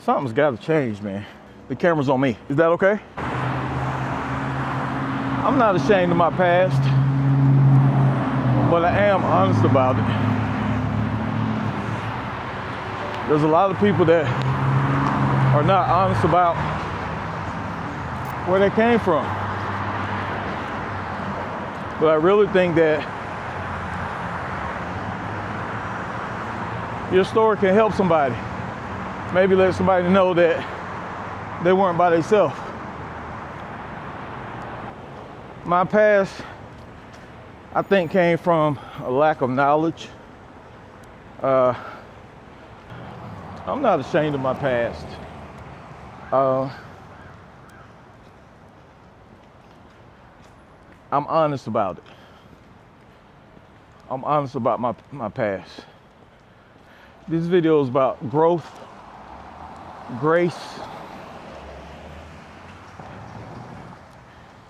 Something's got to change, man. The camera's on me. Is that okay? I'm not ashamed of my past, but I am honest about it. There's a lot of people that are not honest about where they came from. But I really think that your story can help somebody. Maybe let somebody know that they weren't by themselves. My past, I think, came from a lack of knowledge. I'm not ashamed of my past. I'm honest about it. I'm honest about my past. This video is about growth, grace,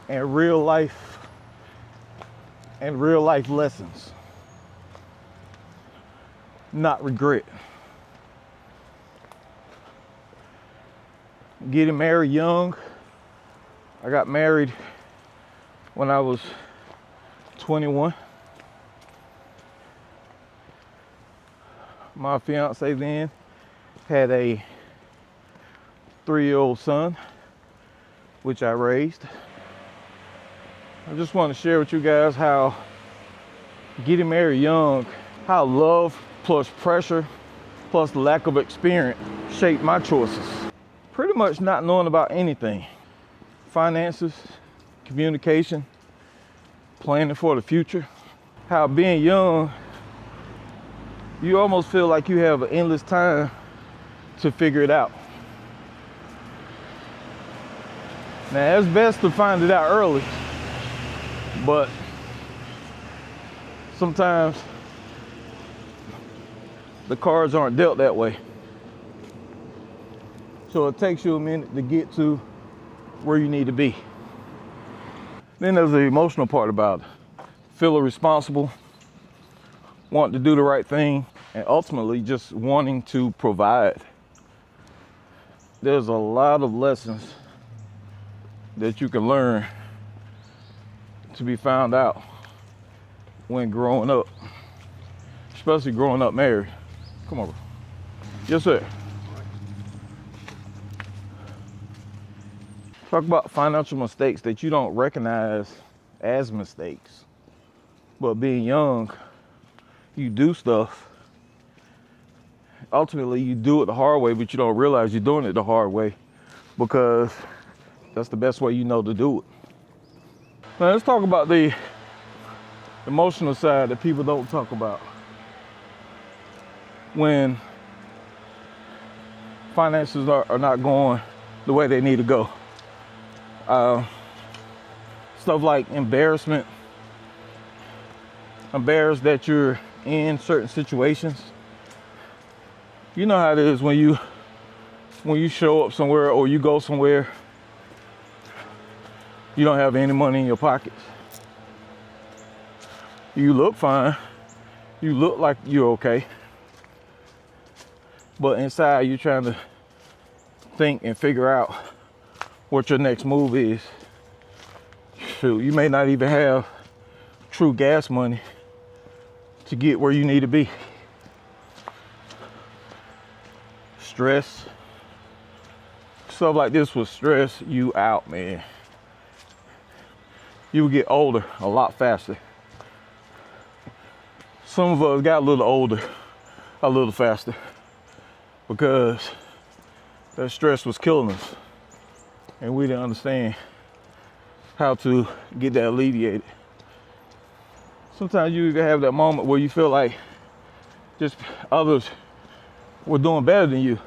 and real life lessons. Not regret. Getting married young. I got married when I was 21. My fiance then had a 3-year-old son, which I raised. I just want to share with you guys how getting married young, how love plus pressure plus lack of experience shaped my choices. Pretty much not knowing about anything. Finances, communication, planning for the future. How being young, you almost feel like you have an endless time to figure it out. Now, it's best to find it out early, but sometimes the cards aren't dealt that way. So it takes you a minute to get to where you need to be. Then there's the emotional part about it. Feeling responsible, wanting to do the right thing, and ultimately just wanting to provide. There's a lot of lessons that you can learn to be found out when growing up, especially growing up married. Come over. Yes, sir. Talk about financial mistakes that you don't recognize as mistakes. But being young, you do stuff. Ultimately, you do it the hard way, but you don't realize you're doing it the hard way because that's the best way you know to do it. Now, let's talk about the emotional side that people don't talk about. When finances are not going the way they need to go. Stuff like embarrassment, embarrassed that you're in certain situations. You know how it is when you show up somewhere or you go somewhere, you don't have any money in your pockets. You look fine, you look like you're okay, but inside you're trying to think and figure out what your next move is. Shoot, you may not even have true gas money to get where you need to be. Stress. Stuff like this will stress you out, man. You will get older a lot faster. Some of us got a little older, a little faster, because that stress was killing us. And we didn't understand how to get that alleviated. Sometimes you have that moment where you feel like just others were doing better than you.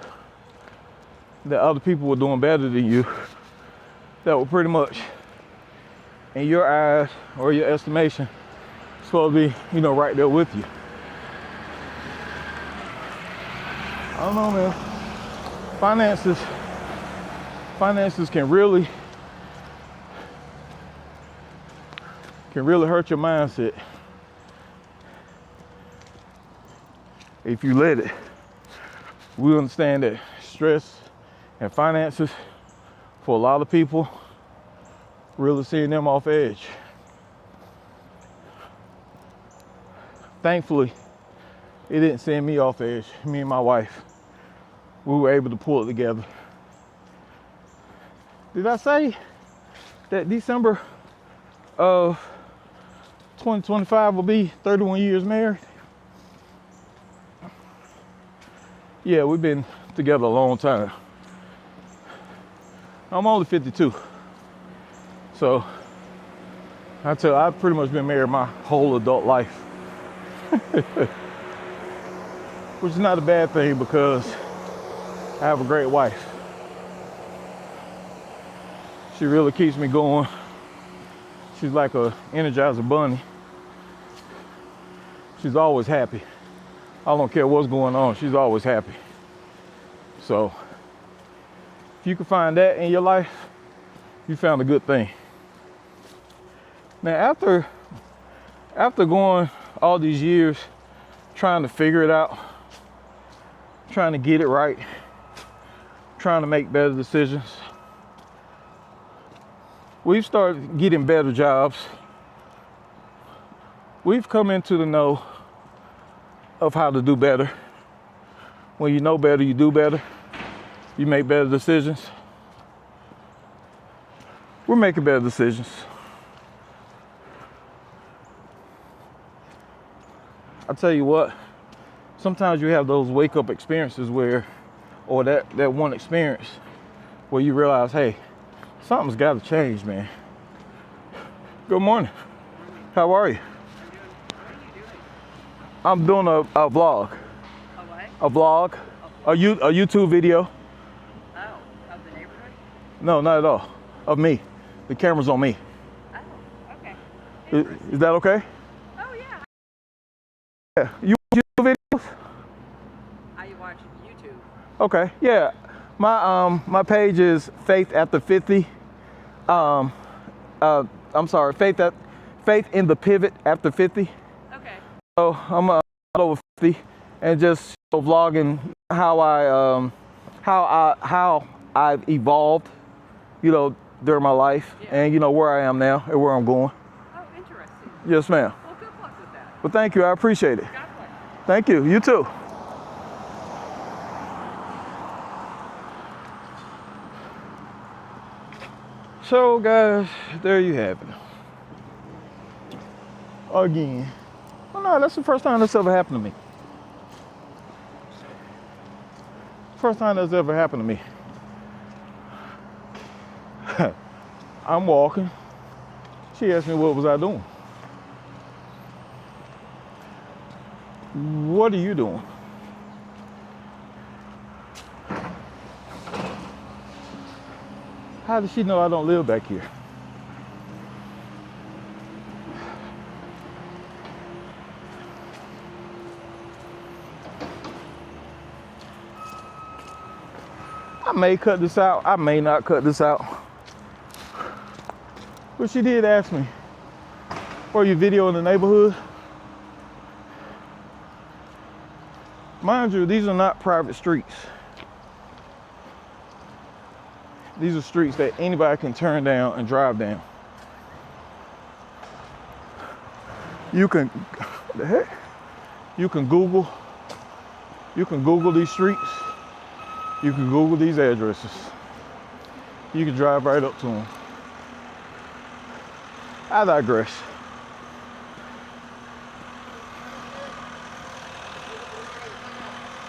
That other people were doing better than you. That were pretty much, in your eyes or your estimation, supposed to be, right there with you. I don't know, man. Finances can really hurt your mindset if you let it. We understand that stress And finances, for a lot of people, really seeing them off edge. Thankfully, it didn't send me off edge. Me and my wife, we were able to pull it together. Did I say that December of 2025 will be 31 years married? Yeah, we've been together a long time. I'm only 52. So I've pretty much been married my whole adult life. Which is not a bad thing because I have a great wife. She really keeps me going. She's like a Energizer bunny. She's always happy. I don't care what's going on, she's always happy. So if you can find that in your life, you found a good thing. Now after going all these years trying to figure it out, trying to get it right, trying to make better decisions, we've started getting better jobs. We've come into the know of how to do better. When you know better, you do better. You make better decisions. We're making better decisions. I tell you what, sometimes you have those wake-up experiences or that one experience where you realize, hey, something's got to change, man. Good morning. How are you? I'm doing a vlog. A vlog? A YouTube video. Oh, of the neighborhood? No, not at all. Of me. The camera's on me. Oh, okay. Is that okay? Oh, yeah. Yeah. You watch YouTube videos? I watch YouTube. Okay. Yeah. My page is Faith After 50. I'm sorry, Faith in the Pivot After 50. Okay. So I'm over 50 and just vlogging how I've evolved, during my life, yeah. and where I am now and where I'm going. Oh, interesting. Yes, ma'am. Well, good luck with that. Well, thank you. I appreciate it. God bless. Thank you. You too. So, guys, there you have it. Again. Well, no, that's the first time that's ever happened to me. First time that's ever happened to me. I'm walking. She asked me what was I doing. What are you doing? How does she know I don't live back here? I may cut this out. I may not cut this out. But she did ask me, for your video in the neighborhood? Mind you, these are not private streets. These are streets that anybody can turn down and drive down. You can, what the heck? You can Google these streets. You can Google these addresses. You can drive right up to them. I digress.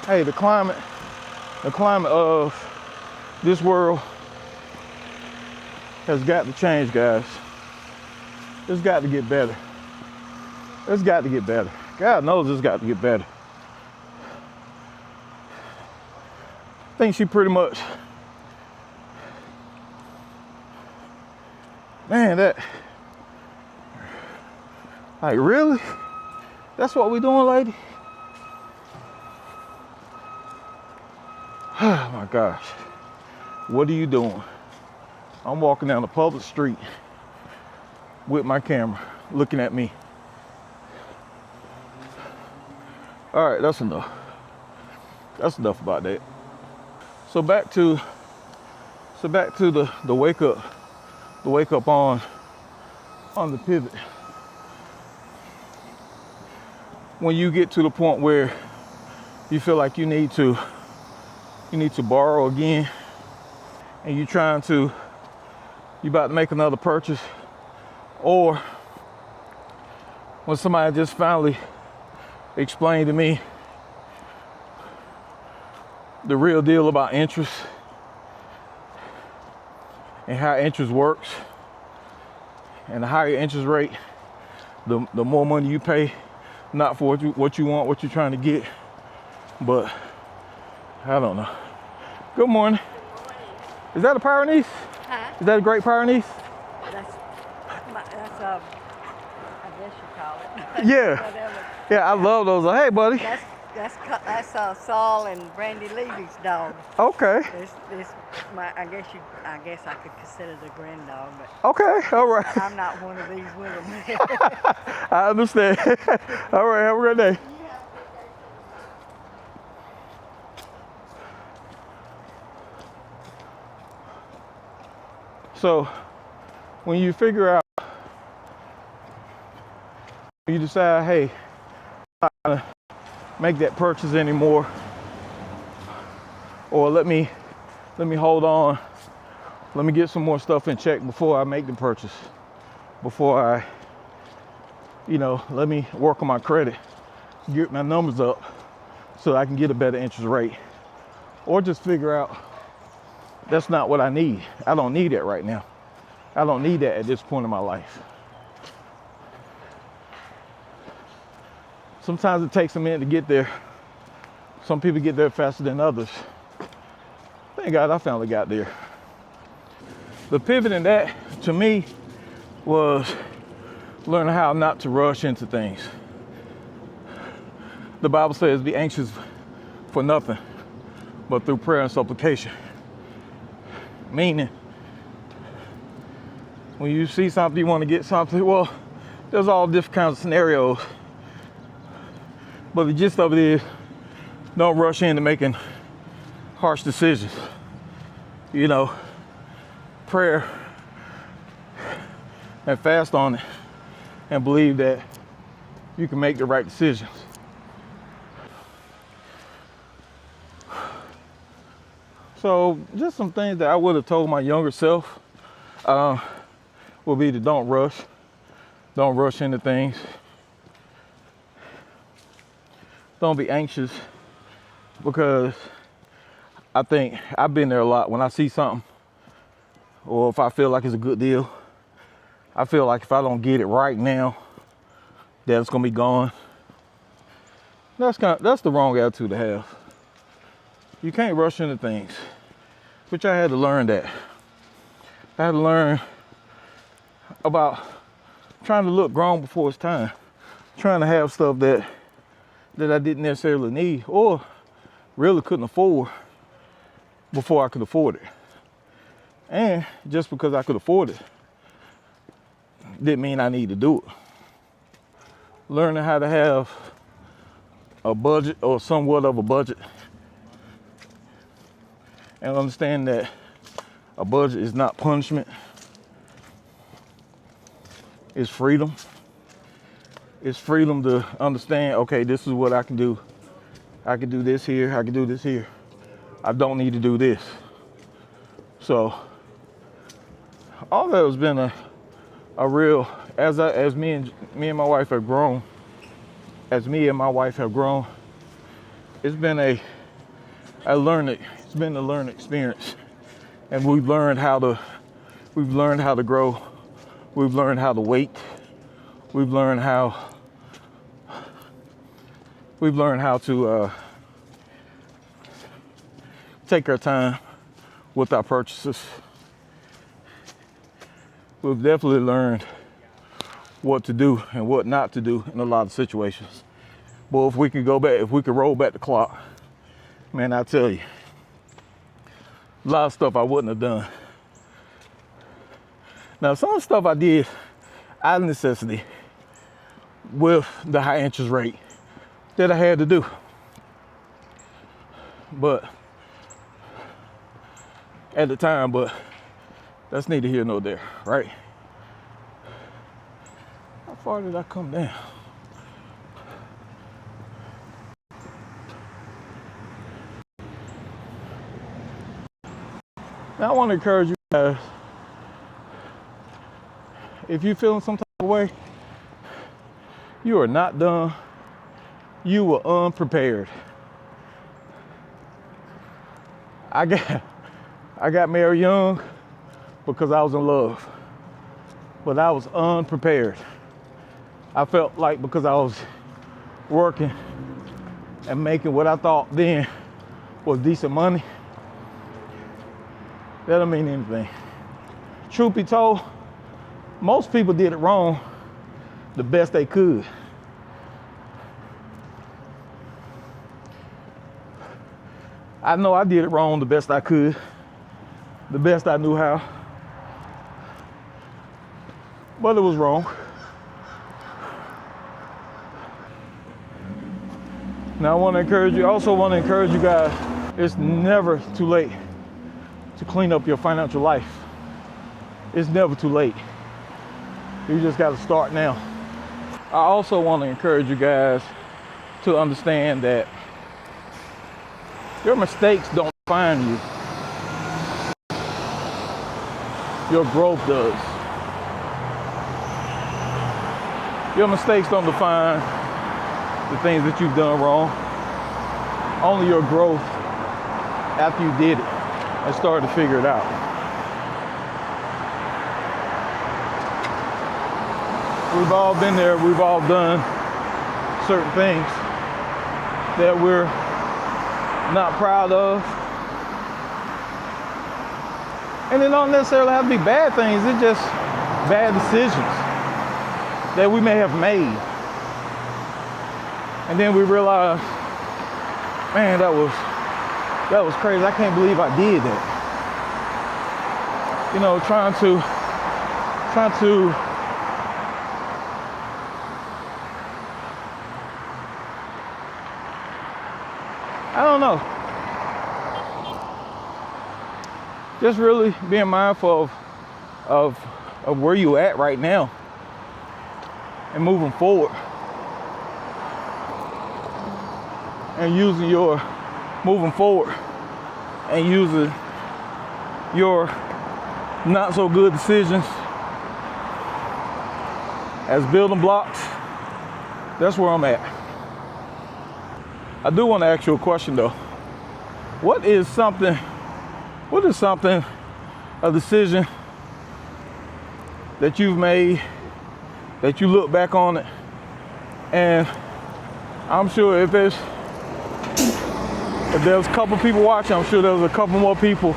Hey, the climate of this world has got to change, guys. It's got to get better. It's got to get better. God knows it's got to get better. I think she pretty much, man, like, really? That's what we doing, lady? Oh my gosh. What are you doing? I'm walking down a public street with my camera, looking at me. All right, that's enough. That's enough about that. So back to So back to the wake up on the pivot. When you get to the point where you feel like you need to borrow again, and you about to make another purchase, or when somebody just finally explained to me the real deal about interest and how interest works, and the higher interest rate, the more money you pay, not for what you want, what you're trying to get, but I don't know. Good morning. Is that a Pyrenees? Huh? Is that a Great Pyrenees? That's I guess you call it. Yeah. Whatever. Yeah, I love those. Hey, buddy. That's Saul and Brandy Levy's dog. Okay. This I guess I could consider the grand dog, but Okay. All right. I'm not one of these with them. I understand. All right. Have a great day. So, when you figure out, you decide, hey, I'm not gonna make that purchase anymore, or let me hold on, let me get some more stuff in check before I make the purchase, before I, let me work on my credit, get my numbers up so I can get a better interest rate, or just figure out that's not what I need. I don't need that right now. I don't need that at this point in my life. Sometimes it takes a minute to get there. Some people get there faster than others. Thank God I finally got there. The pivot in that, to me, was learning how not to rush into things. The Bible says, be anxious for nothing, but through prayer and supplication. Meaning, when you see something, you want to get something, well, there's all different kinds of scenarios. But the gist of it is, don't rush into making harsh decisions. Prayer and fast on it and believe that you can make the right decisions. So just some things that I would have told my younger self would be to don't rush into things. Don't be anxious, because I think I've been there a lot. When I see something, or if I feel like it's a good deal, I feel like if I don't get it right now, that it's gonna be gone. That's the wrong attitude to have. You can't rush into things, which I had to learn that. I had to learn about trying to look grown before it's time, trying to have stuff that I didn't necessarily need or really couldn't afford before I could afford it. And just because I could afford it didn't mean I need to do it. Learning how to have a budget, or somewhat of a budget, and understand that a budget is not punishment, it's freedom. It's freedom to understand, okay, this is what I can do. I can do this here, I can do this here. I don't need to do this. So all that has been a real, as me and my wife have grown, it's been a learning experience. And we've learned how to grow. We've learned how to wait. We've learned how to take our time with our purchases. We've definitely learned what to do and what not to do in a lot of situations. But if we could roll back the clock, man, I tell you, a lot of stuff I wouldn't have done. Now, some stuff I did out of necessity with the high interest rate that I had to do. But at the time, but that's neither here nor there, right? How far did I come down? Now I want to encourage you guys, if you're feeling some type of way, you are not done. You were unprepared. I got married young because I was in love, but I was unprepared. I felt like because I was working and making what I thought then was decent money, that don't mean anything. Truth be told, most people did it wrong the best they could. I know I did it wrong the best I could, the best I knew how, but it was wrong. Now I also want to encourage you guys, it's never too late to clean up your financial life. It's never too late. You just got to start now. I also want to encourage you guys to understand that your mistakes don't define you. Your growth does. Your mistakes don't define the things that you've done wrong. Only your growth after you did it and started to figure it out. We've all been there. We've all done certain things that we're not proud of. And it don't necessarily have to be bad things. It's just bad decisions that we may have made. And then we realize, man, that was crazy. I can't believe I did that. You know, trying to I don't know. Just really being mindful of where you at right now and moving forward. And using your moving forward and using your not so good decisions as building blocks. That's where I'm at. I do want to ask you a question though. What is something, a decision that you've made, that you look back on it, and I'm sure if there's a couple people watching, I'm sure there's a couple more people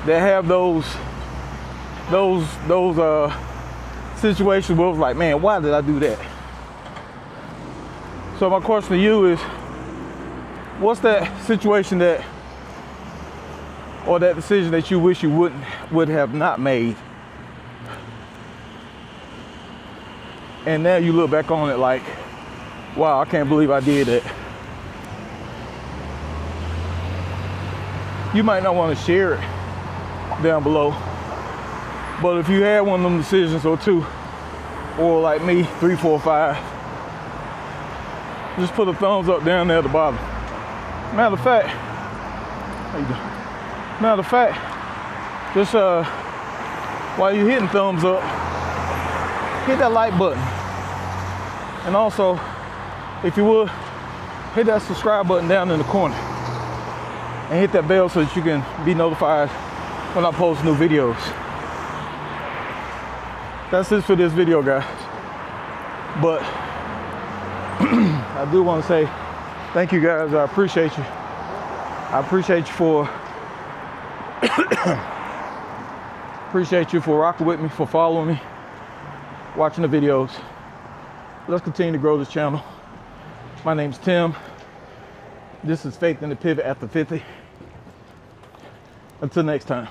that have those situations where it's like, man, why did I do that? So my question to you is, what's that situation or that decision that you wish you would have not made? And now you look back on it like, wow, I can't believe I did that. You might not want to share it down below, but if you had one of them decisions or two, or like me, 3, 4, 5, just put a thumbs up down there at the bottom. Matter of fact, how you doing? Matter of fact, just while you're hitting thumbs up, hit that like button. And also, if you would, hit that subscribe button down in the corner. And hit that bell so that you can be notified when I post new videos. That's it for this video, guys. But I do want to say thank you guys. I appreciate you. I appreciate you for rocking with me, for following me, watching the videos. Let's continue to grow this channel. My name's Tim. This is Faith in the Pivot after 50. Until next time.